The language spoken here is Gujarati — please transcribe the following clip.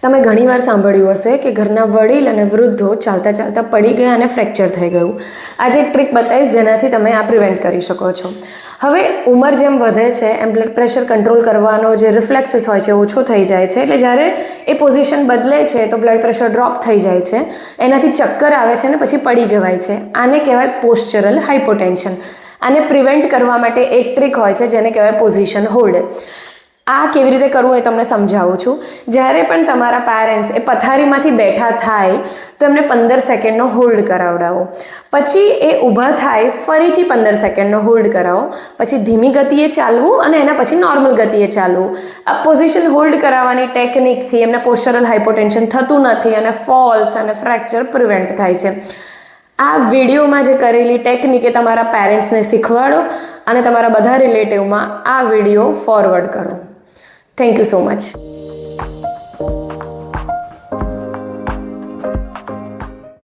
તમે ઘણીવાર સાંભળ્યું હશે કે ઘરના વડીલ અને વૃદ્ધો ચાલતા ચાલતા પડી ગયા અને ફ્રેક્ચર થઈ ગયું. આજે એક ટ્રીક બતાવીશ જેનાથી તમે આ પ્રિવેન્ટ કરી શકો છો. હવે ઉંમર જેમ વધે છે એમ બ્લડ પ્રેશર કંટ્રોલ કરવાનો જે રિફ્લેક્સીસ હોય છે ઓછો થઈ જાય છે. એટલે જ્યારે એ પોઝિશન બદલે છે તો બ્લડ પ્રેશર ડ્રોપ થઈ જાય છે, એનાથી ચક્કર આવે છે અને પછી પડી જવાય છે. આને કહેવાય પોસ્ચરલ હાઇપોટેન્શન. આને પ્રિવેન્ટ કરવા માટે એક ટ્રીક હોય છે જેને કહેવાય પોઝિશન હોલ્ડ. આ કેવી રીતે કરવું એ તમને સમજાવું છું. જ્યારે પણ તમારા પેરેન્ટ્સ એ પથારીમાંથી બેઠા થાય તો એમને 15 સેકન્ડનો હોલ્ડ કરાવડાવો. પછી એ ઊભા થાય ફરીથી 15 સેકન્ડનો હોલ્ડ કરાવો. પછી ધીમી ગતિએ ચાલવું અને એના પછી નોર્મલ ગતિએ ચાલવું. આ પોઝિશન હોલ્ડ કરાવવાની ટેકનિકથી એમને પોસ્ચરલ હાઇપોટેન્શન થતું નથી અને ફોલ્સ અને ફ્રેક્ચર પ્રિવેન્ટ થાય છે. આ વિડીયોમાં જે કરેલી ટેકનિક એ તમારા પેરેન્ટ્સને શીખવાડો અને તમારા બધા રિલેટિવમાં આ વિડીયો ફોરવર્ડ કરો. Thank you so much.